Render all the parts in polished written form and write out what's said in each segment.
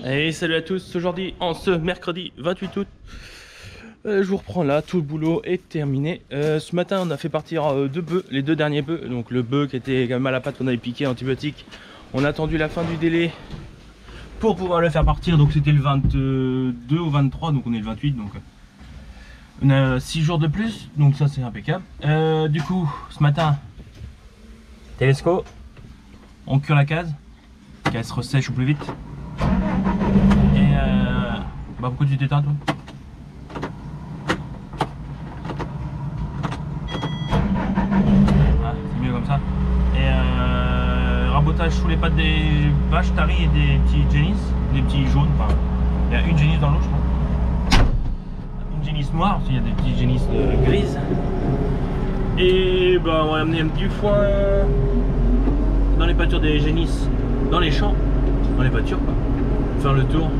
Et salut à tous, aujourd'hui en ce mercredi 28 août, je vous reprends là, tout le boulot est terminé. Ce matin on a fait partir deux bœufs, les deux derniers bœufs, donc le bœuf qui était quand même à la patte qu'on avait piqué antibiotique. On a attendu la fin du délai pour pouvoir le faire partir, donc c'était le 22 ou 23, donc on est le 28, donc on a 6 jours de plus, donc ça c'est impeccable. Du coup, ce matin, Télesco, on cure la case, qu'elle se ressèche au plus vite. Et bah pourquoi tu t'éteins toi? Ah, c'est mieux comme ça. Et rabotage sous les pattes des vaches taries et des petits génisses, des petits jaunes. Enfin, il y a une génisse dans l'eau je crois. Une génisse noire, parce qu'il y a des petits génisses grises. Et bah on va amener un petit foin dans les pâtures des génisses, dans les champs, dans les pâtures quoi. Faire le tour.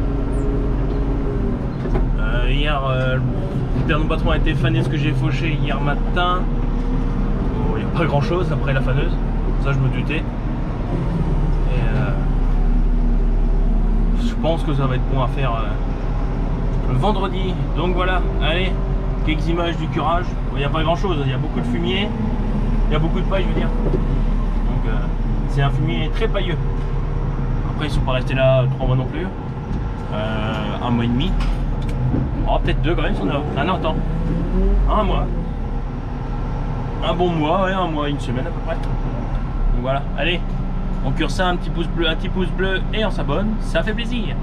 Hier, le père de mon patron a été fané ce que j'ai fauché hier matin. Il n'y a pas grand chose après la faneuse, ça je me doutais. Et je pense que ça va être bon à faire vendredi. Donc voilà, allez, quelques images du curage. Il n'y a pas grand chose, il y a beaucoup de fumier, il y a beaucoup de paille je veux dire. Donc c'est un fumier très pailleux. Après ils sont pas restés là 3 mois non plus, 1 mois et demi. Oh, peut-être 2 quand même, on a un temps. 1 mois. Un bon mois, ouais, 1 mois, 1 semaine à peu près. Donc voilà, allez, on cure ça, un petit pouce bleu et on s'abonne, ça fait plaisir.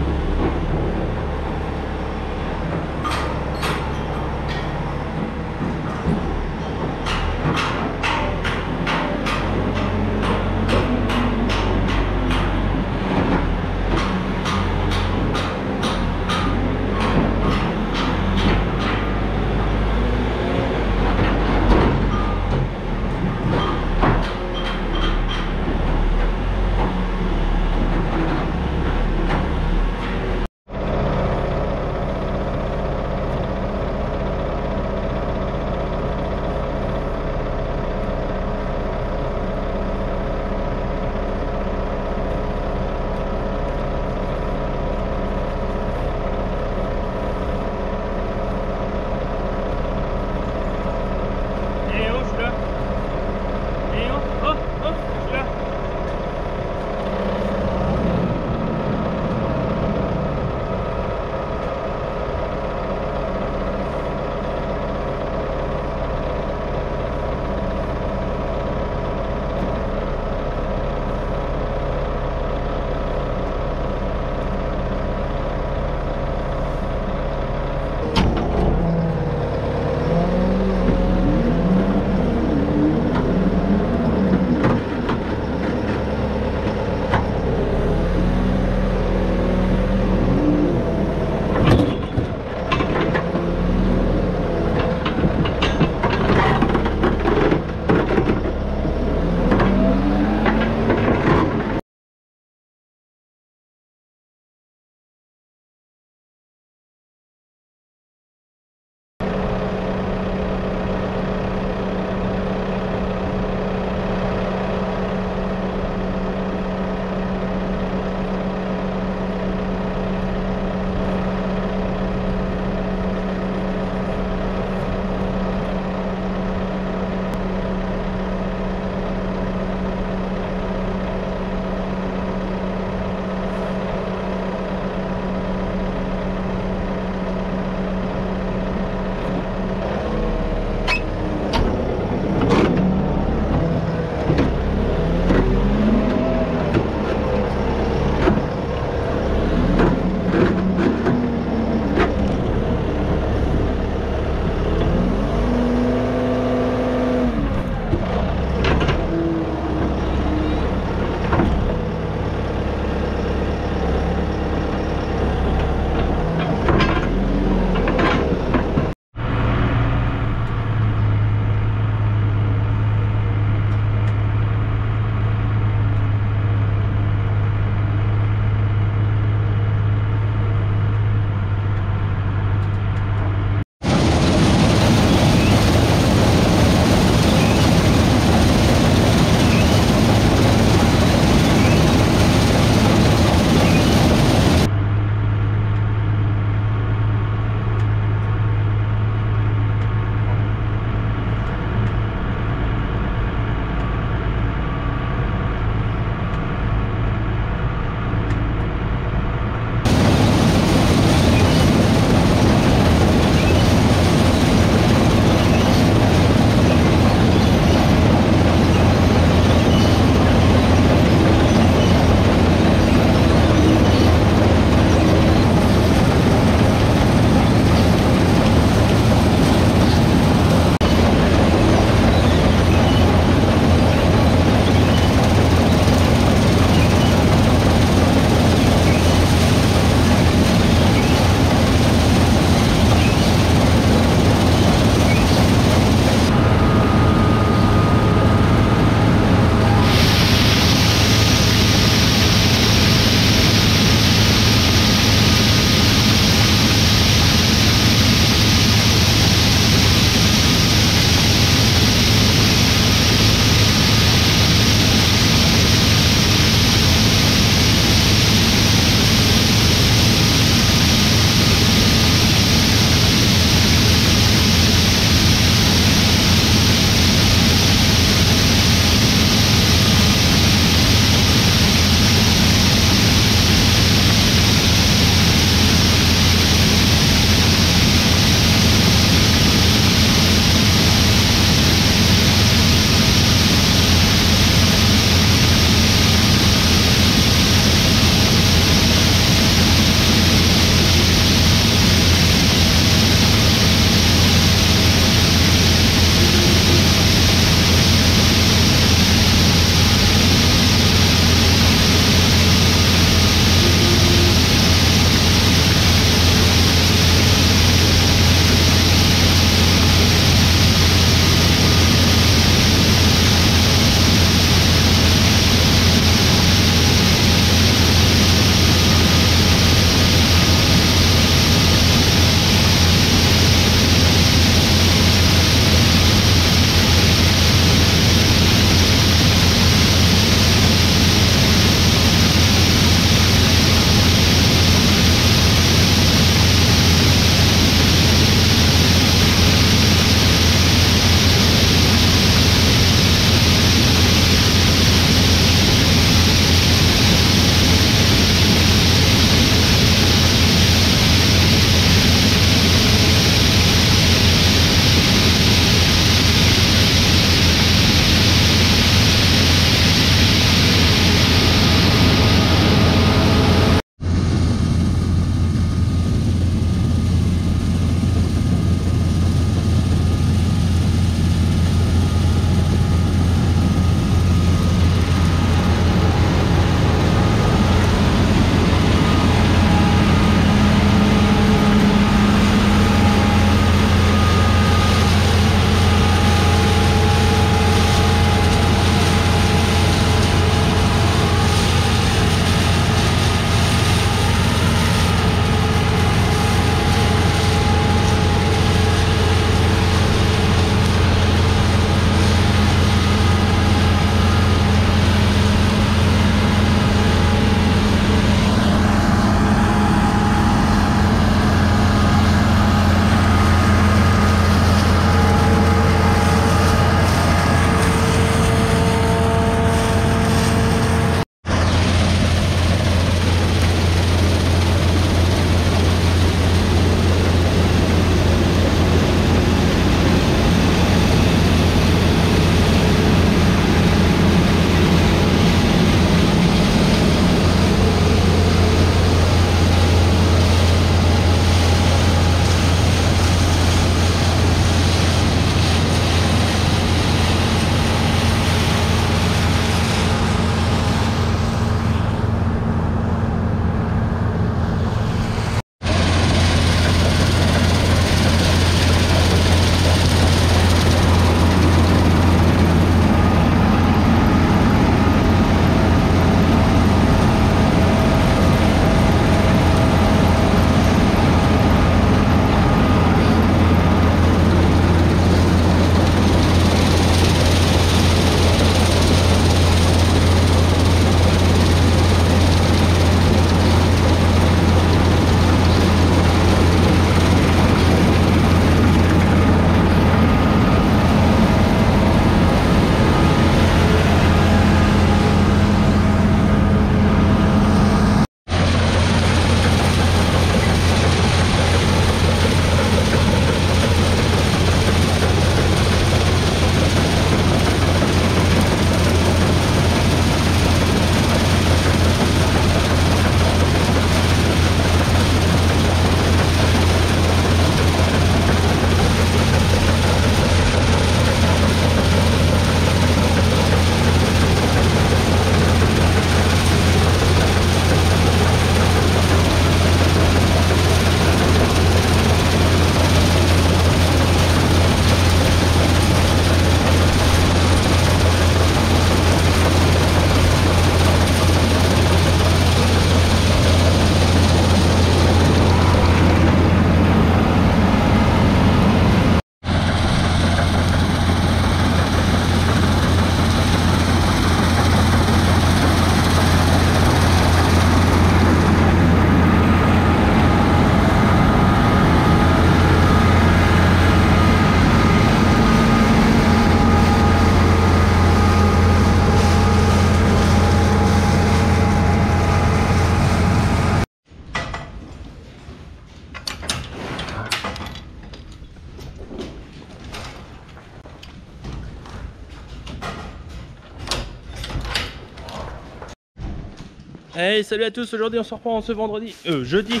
Hey, salut à tous, aujourd'hui on se reprend ce vendredi, jeudi,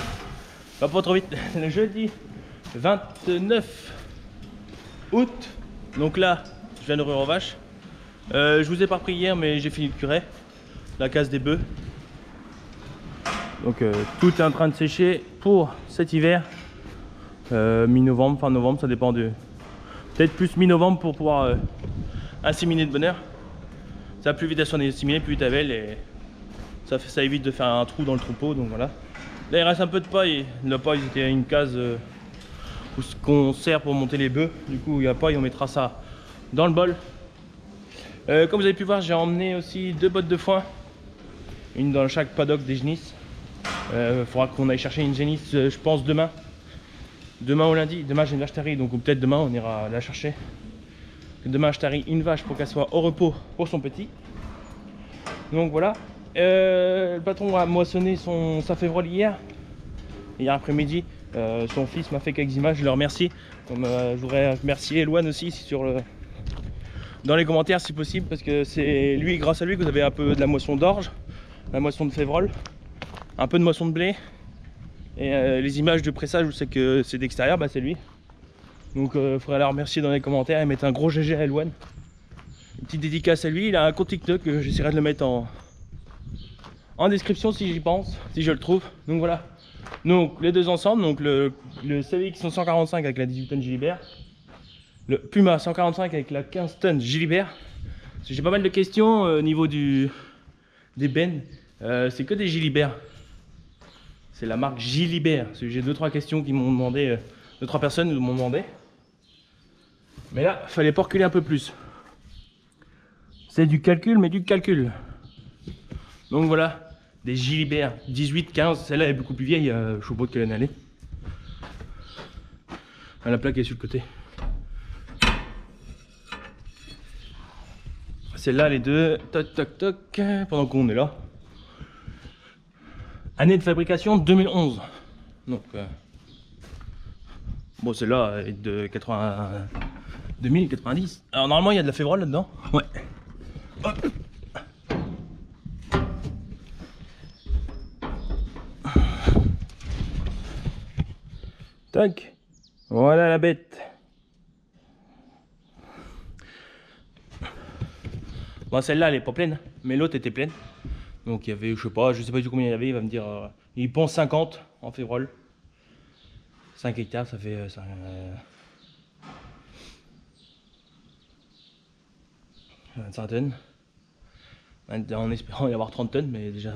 pas trop vite, le jeudi 29 août. Donc là, je viens d'ouvrir aux vaches. Je vous ai pas repris hier, mais j'ai fini de curer la case des bœufs. Donc tout est en train de sécher pour cet hiver, mi-novembre, fin novembre, ça dépend de... Peut-être plus mi-novembre pour pouvoir inséminer de bonne heure. Ça va plus vite à s'en inséminer, plus vite à elle et ça évite de faire un trou dans le troupeau, donc voilà. Là il reste un peu de paille, la paille c'était une case où ce qu'on sert pour monter les bœufs, du coup il y a paille, on mettra ça dans le bol. Comme vous avez pu voir, j'ai emmené aussi 2 bottes de foin, une dans chaque paddock des génisses. Faudra qu'on aille chercher une génisse, je pense demain ou lundi. Demain j'ai une vache tarie, donc peut-être demain on ira la chercher. Demain je tarie une vache pour qu'elle soit au repos pour son petit. Donc voilà. Le patron a moissonné sa févrole hier après-midi. Son fils m'a fait quelques images, je le remercie. Je voudrais remercier Eloane aussi dans les commentaires si possible, parce que c'est lui, grâce à lui, que vous avez un peu de la moisson d'orge, la moisson de févrole, un peu de moisson de blé. Et les images de pressage où c'est que c'est d'extérieur, bah c'est lui. Donc il faudrait la remercier dans les commentaires et mettre un gros GG à Eloane. Une petite dédicace à lui, il a un compte TikTok, j'essaierai de le mettre en description si j'y pense, si je le trouve. Donc voilà. Donc les deux ensemble, donc le CVX 145 avec la 18 tonnes Gilibert, le Puma 145 avec la 15 tonnes Gilibert. J'ai pas mal de questions au niveau des bennes. C'est que des Gilibert. C'est la marque Gilibert. J'ai 2-3 questions qui m'ont demandé, 2-3 personnes m'ont demandé. Mais là, fallait pas reculer un peu plus. C'est du calcul, mais du calcul. Donc voilà. Des Gilibert 18, 15, celle-là est beaucoup plus vieille, je sais pas de quelle année elle est. La plaque est sur le côté. Celle-là, les deux, toc toc toc, pendant qu'on est là. Année de fabrication 2011. Donc, bon, celle-là est de 2000, 90. Alors normalement, il y a de la févrole là-dedans. Ouais. Hop. Tac, voilà la bête. Bon, celle-là elle est pas pleine, mais l'autre était pleine. Donc il y avait, je sais pas du tout combien il y avait, il va me dire, il pense 50 en févrole. 5 hectares, ça fait 25 tonnes. En espérant y avoir 30 tonnes, mais déjà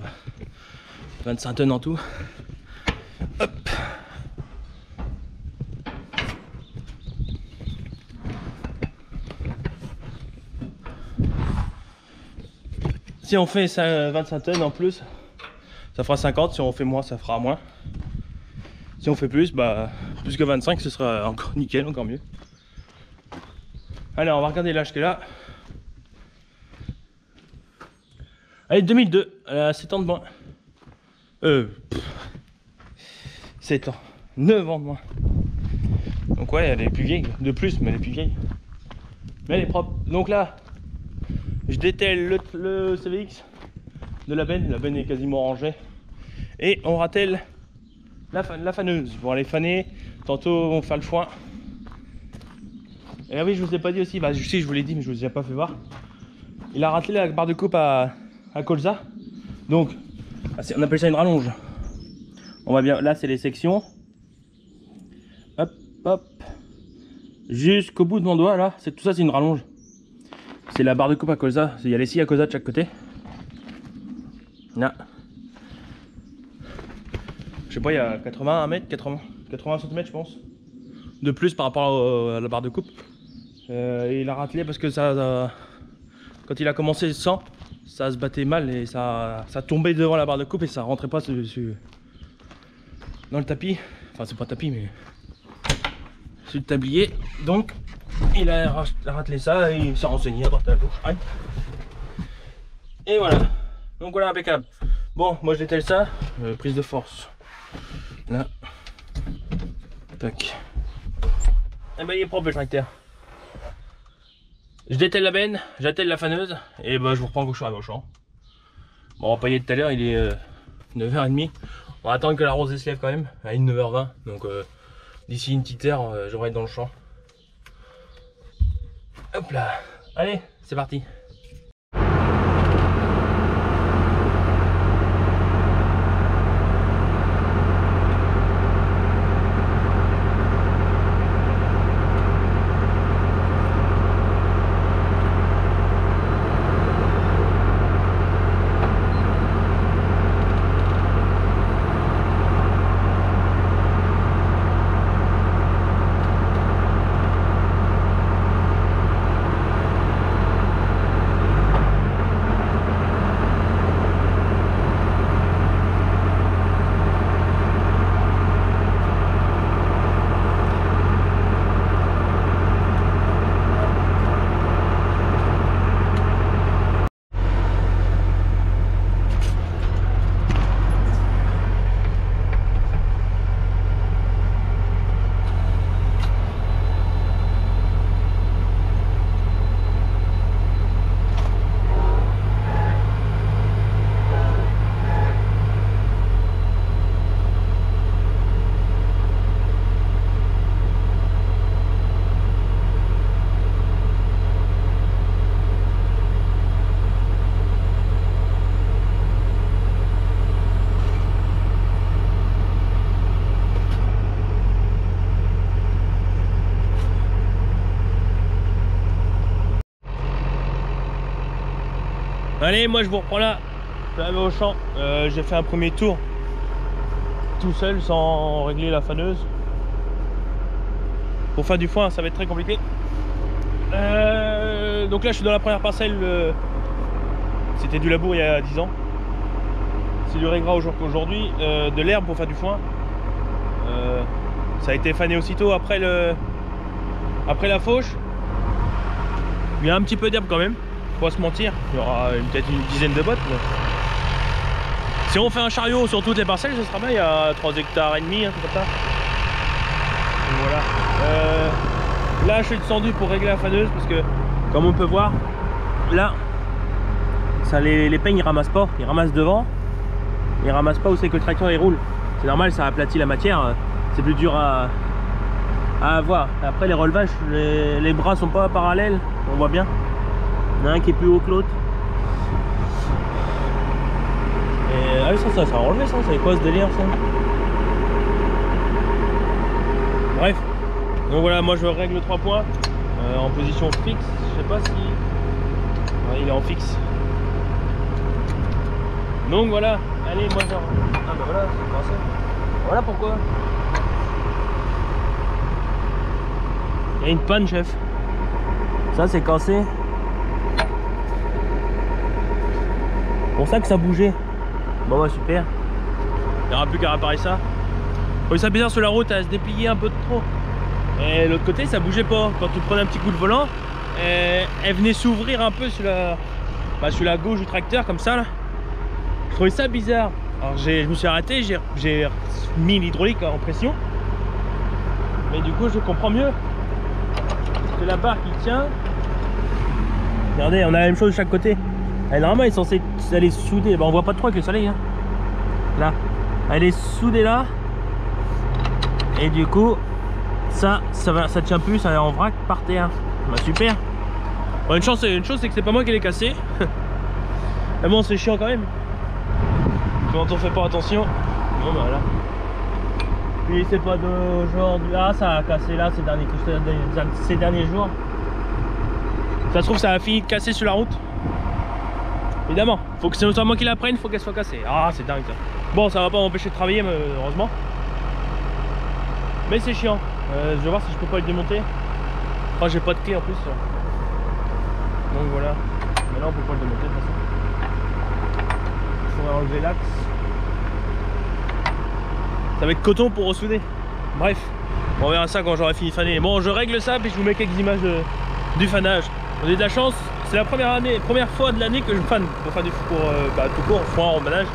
25 tonnes en tout. Hop. Si on fait 25 tonnes en plus, ça fera 50. Si on fait moins, ça fera moins. Si on fait plus, bah plus que 25, ce sera encore nickel, encore mieux. Allez, on va regarder l'âge qu'elle a. Allez, 2002, elle a 7 ans de moins. 7 ans, 9 ans de moins. Donc ouais, elle est plus vieille, de plus, mais elle est plus vieille. Mais elle est propre. Donc là, je dételle le CVX de la benne est quasiment rangée. Et on rattelle la faneuse pour aller faner. Tantôt on va faire le foin. Et là oui, je vous ai pas dit aussi, bah si je vous l'ai dit mais je vous ai pas fait voir. Il a ratelé la barre de coupe à colza. Donc on appelle ça une rallonge. On va bien, là c'est les sections. Hop, hop. Jusqu'au bout de mon doigt là, tout ça c'est une rallonge. C'est la barre de coupe à colza, il y a les scies à colza de chaque côté. Là. Je sais pas, il y a 80 mètres, 80 cm je pense. De plus par rapport à la barre de coupe. Et il a ratelé parce que quand il a commencé sans, ça se battait mal et ça tombait devant la barre de coupe et ça rentrait pas dans le tapis. Enfin c'est pas tapis mais sur le tablier. Donc il a ratelé ça et il s'est renseigné à droite et à gauche. Ouais. Et voilà. Donc voilà, impeccable. Bon, moi je détale ça. Prise de force. Là. Tac. Et ben il est propre le tracteur. Je dételle la benne, j'attelle la faneuse et ben je vous reprends quand je suis arrivé au champ. Bon. Bon, on va pas y être tout à l'heure, il est 9h30. On va attendre que la rosée se lève quand même, à 9h20. Donc d'ici une petite heure, je devrais être dans le champ. Hop là, allez, c'est parti. Allez, moi je vous reprends là. Je suis arrivé au champ. J'ai fait un premier tour tout seul sans régler la faneuse. Pour faire du foin, ça va être très compliqué. Donc là, je suis dans la première parcelle. C'était du labour il y a 10 ans. C'est du régras aujourd'hui. De l'herbe pour faire du foin. Ça a été fané aussitôt après la fauche. Il y a un petit peu d'herbe quand même. Faut pas se mentir, il y aura peut-être une dizaine de bottes. Mais... si on fait un chariot sur toutes les parcelles, ce sera bien. Il y a 3 hectares et demi, hein, tout comme ça. Donc voilà. Là, je suis descendu pour régler la faneuse parce que, comme on peut voir, là, ça, les peignes ils ramassent pas. Ils ramassent devant. Ils ramassent pas où c'est que le tracteur il roule. C'est normal, ça aplatit la matière. C'est plus dur à avoir. Après, les relevages, les bras sont pas parallèles. On voit bien. Il y en a un qui est plus haut que l'autre. Et ah oui, ça a enlevé ça, c'est quoi ce délire ça? Bref, donc voilà, moi je règle 3 points en position fixe. Je sais pas si... ouais, il est en fixe. Donc voilà, allez, moi genre... ah bah voilà, c'est cassé. Voilà pourquoi. Il y a une panne, chef. Ça c'est cassé. Pour ça que ça bougeait. Bon bah super. Il n'y aura plus qu'à réparer ça. Oui, ça bizarre sur la route, elle se dépliait un peu de trop. Et l'autre côté ça bougeait pas. Quand tu prenais un petit coup de volant, elle venait s'ouvrir un peu sur la gauche du tracteur comme ça là. Je trouvais ça bizarre. Alors je me suis arrêté, j'ai mis l'hydraulique en pression. Mais du coup je comprends mieux. C'est la barre qui tient. Regardez, on a la même chose de chaque côté. Elle, normalement elle est censée aller soudée. Bah, on voit pas trop avec le soleil hein. Là, elle est soudée là. Et du coup ça tient plus, ça est en vrac par terre. Bah super. Bon, une chose c'est que c'est pas moi qui l'ai cassé. Mais bon, c'est chiant quand même quand on fait pas attention. Bon bah là. Puis c'est pas d'aujourd'hui. Ah, ça a cassé là ces derniers jours. Ça se trouve ça a fini de casser sur la route. Évidemment, faut que c'est notamment qu'il la prenne, faut qu'elle soit cassée. Ah, c'est dingue ça. Bon, ça va pas m'empêcher de travailler, heureusement. Mais c'est chiant. Je vais voir si je peux pas le démonter. Oh, j'ai pas de clé en plus. Donc voilà. Mais là, on peut pas le démonter de toute façon. Il faudrait enlever l'axe. Ça va être coton pour ressouder. Bref, on verra ça quand j'aurai fini de faner. Bon, je règle ça, puis je vous mets quelques images du fanage. On a de la chance. C'est la première fois de l'année que je fane pour faire tout court, foin, emballage.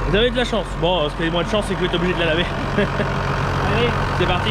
Vous avez de la chance. Bon, ce qui est moins de chance, c'est que vous êtes obligé de la laver. Allez, c'est parti.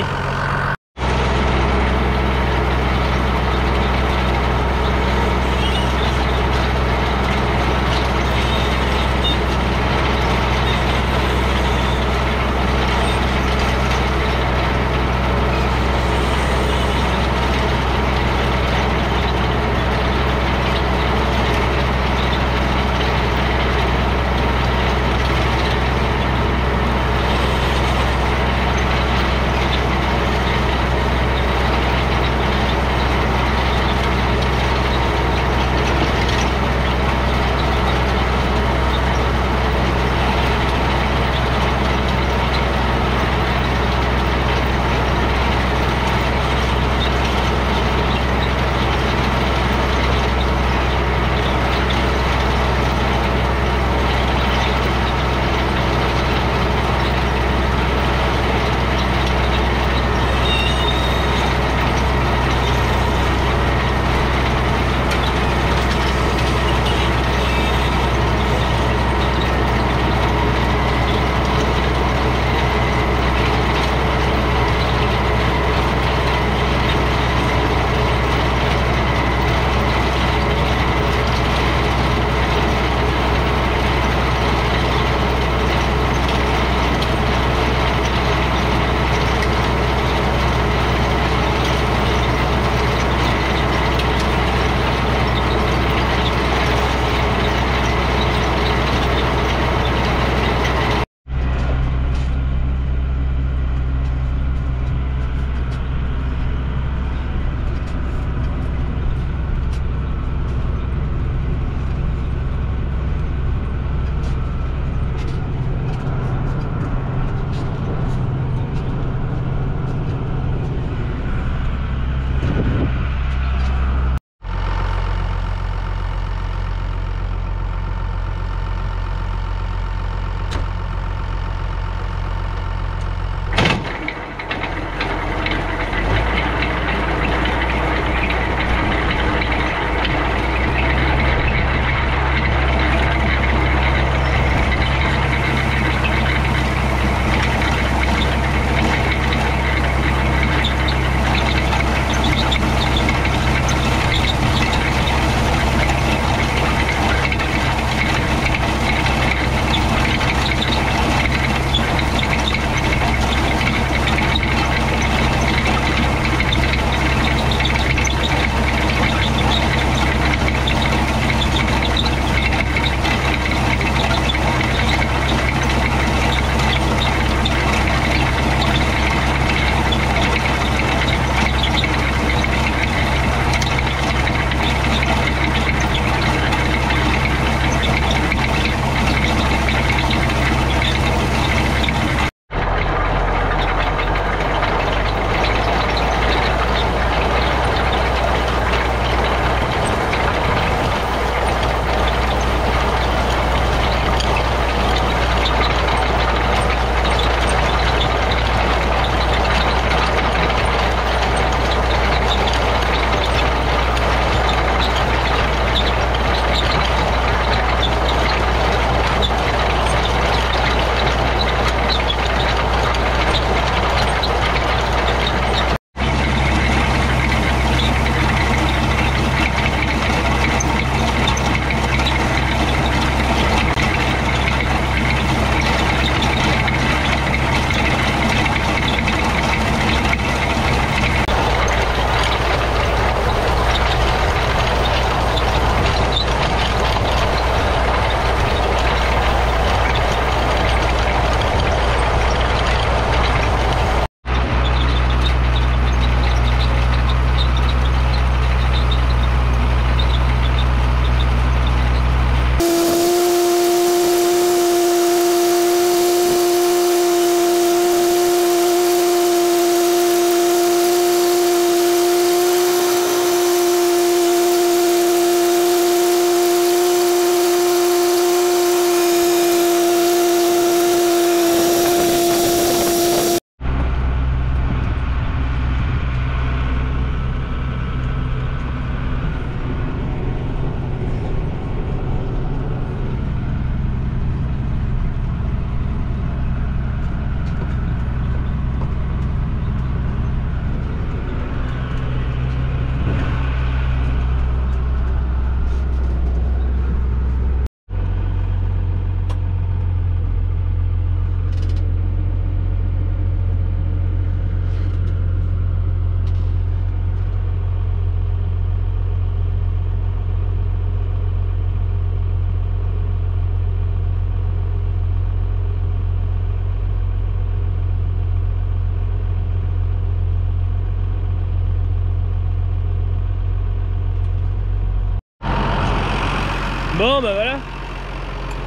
Bon bah voilà,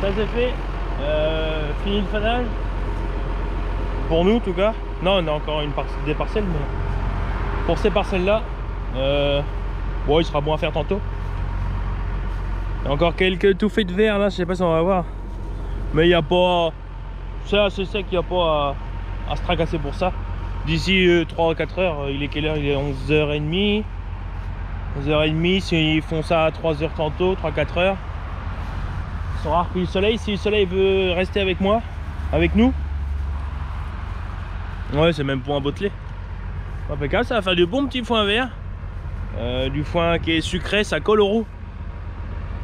ça c'est fait. Fini le fanage. Pour nous en tout cas. Non, on a encore des parcelles, mais pour ces parcelles là, bon, il sera bon à faire tantôt. Il y a encore quelques touffées de verre là, je sais pas si on va voir. Mais il n'y a pas. C'est assez sec, il n'y a pas à se tracasser pour ça. D'ici 3 ou 4 heures, il est quelle heure? Il est 11h30. 11h30, s'ils font ça à 3h tantôt, 3-4 heures. Ils aura repris le soleil. Si le soleil veut rester avec moi, avec nous. Ouais, c'est même pour un bottelé. Impeccable, ça va faire du bon petit foin vert. Du foin qui est sucré, ça colle aux roues.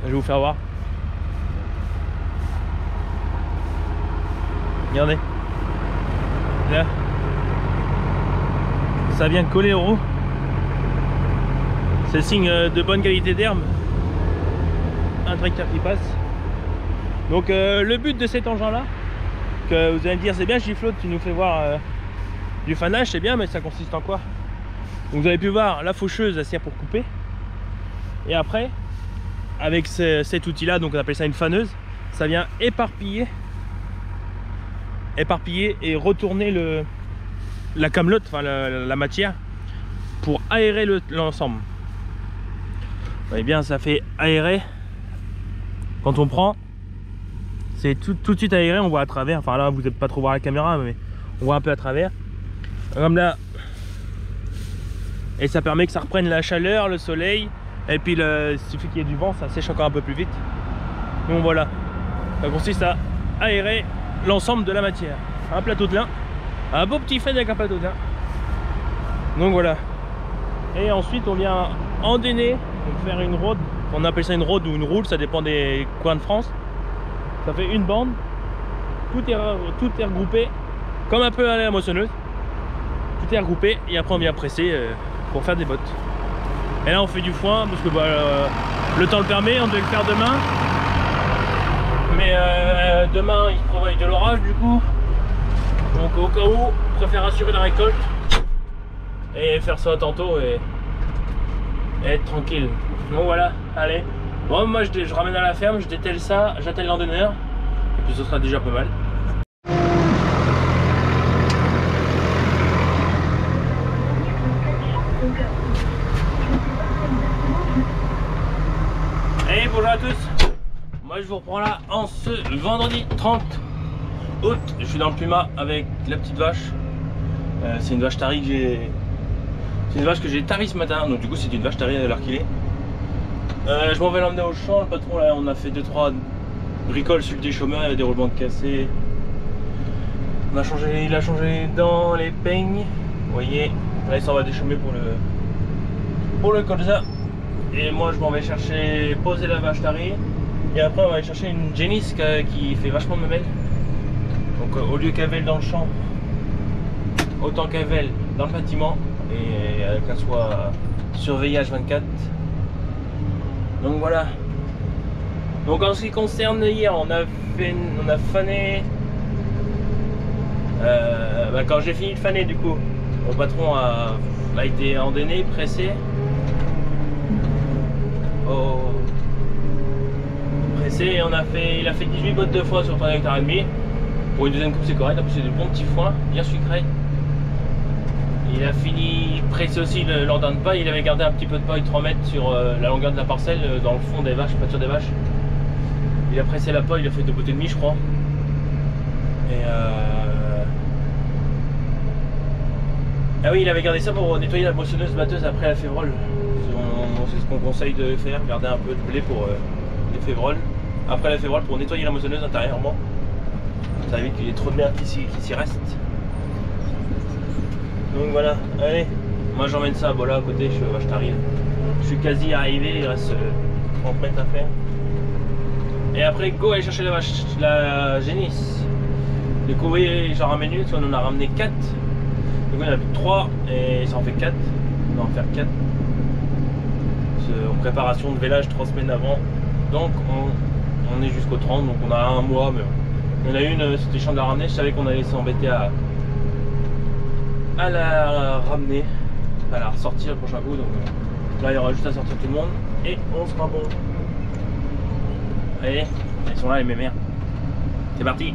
Je vais vous faire voir. Regardez. Là. Ça vient coller aux roues. C'est signe de bonne qualité d'herbe. Un tracteur qui passe. Donc le but de cet engin là, que vous allez me dire c'est bien Giflot, tu nous fais voir du fanage, c'est bien, mais ça consiste en quoi? Donc vous avez pu voir, la faucheuse elle sert pour couper. Et après, avec cet outil là, donc on appelle ça une faneuse, ça vient éparpiller et retourner la camelote, enfin la matière, pour aérer l'ensemble. Vous voyez bien, ça fait aérer. Quand on prend, c'est tout de suite aéré, on voit à travers. Enfin là, vous n'êtes pas trop voir la caméra, mais on voit un peu à travers. Comme là. Et ça permet que ça reprenne la chaleur, le soleil. Et puis il suffit qu'il y ait du vent, ça sèche encore un peu plus vite. Donc voilà. Ça consiste à aérer l'ensemble de la matière. Un plateau de lin. Un beau petit fait avec un plateau de lin. Donc voilà. Et ensuite on vient endainer, donc faire une rôde. On appelle ça une rôde ou une roule, ça dépend des coins de France. Ça fait une bande. Tout est regroupé comme un peu à la moissonneuse. Tout est regroupé et après on vient presser pour faire des bottes. Et là on fait du foin parce que le temps le permet, on devait le faire demain. Mais demain il prévoit de l'orage du coup. Donc au cas où, on préfère assurer la récolte et faire ça tantôt et être tranquille. Donc voilà, allez. Bon, moi je ramène à la ferme, je dételle ça, j'attelle l'endaineur et puis ce sera déjà pas mal. Hey, bonjour à tous. Moi je vous reprends là en ce vendredi 30 août. Je suis dans le Puma avec la petite vache. C'est une vache tarie que j'ai. C'est une vache que j'ai tarie ce matin, donc du coup c'est une vache tarie à l'heure qu'il est. Je m'en vais l'emmener au champ, le patron là, on a fait 2-3 bricoles sur le déchômeur, il y avait des roulements de cassés. Il a changé dans les peignes, vous voyez, là il s'en va déchaumer pour le colza. Et moi je m'en vais poser la vache tarie. Et après on va aller chercher une génisse qui fait vachement de mamelles. Donc au lieu qu'elle vèle dans le champ, autant qu'elle vèle dans le bâtiment. Et qu'elle soit surveillée H24. Donc voilà. Donc en ce qui concerne hier, on a fané. Quand j'ai fini de faner du coup, mon patron a été endainé, pressé. Pressé et il a fait 18 bottes de foin sur 3,5 hectares. Pour une deuxième coupe c'est correct, en plus c'est du bon petit foin, bien sucré. Il a fini pressé aussi l'ordain de paille, il avait gardé un petit peu de paille 3 mètres sur la longueur de la parcelle, dans le fond des vaches, pâture des vaches. Il a pressé la paille, il a fait 2 bottes et demie je crois. Et ah oui, il avait gardé ça pour nettoyer la moissonneuse batteuse après la févrole. C'est ce qu'on conseille de faire, garder un peu de blé pour les févroles. Après la févrole pour nettoyer la moissonneuse intérieurement. Ça évite qu'il y ait trop de merde qui s'y reste. Donc voilà, allez, moi j'emmène ça à Bola à côté, je suis vache tarie. Je suis quasi arrivé, il reste 30 mètres à faire. Et après, go aller chercher la génisse. Du coup, oui, j'en ramène une, parce qu'on en a ramené 4. Donc on en a plus 3 et ça en fait 4. On va en faire 4. En préparation de vélage 3 semaines avant. Donc on est jusqu'au 30, donc on a un mois. Mais il y en a une, c'était chiant de la ramener, je savais qu'on allait s'embêter à la ramener, à la ressortir le prochain coup. Donc là il y aura juste à sortir tout le monde et on sera bon. Allez, elles sont là les mémères. C'est parti.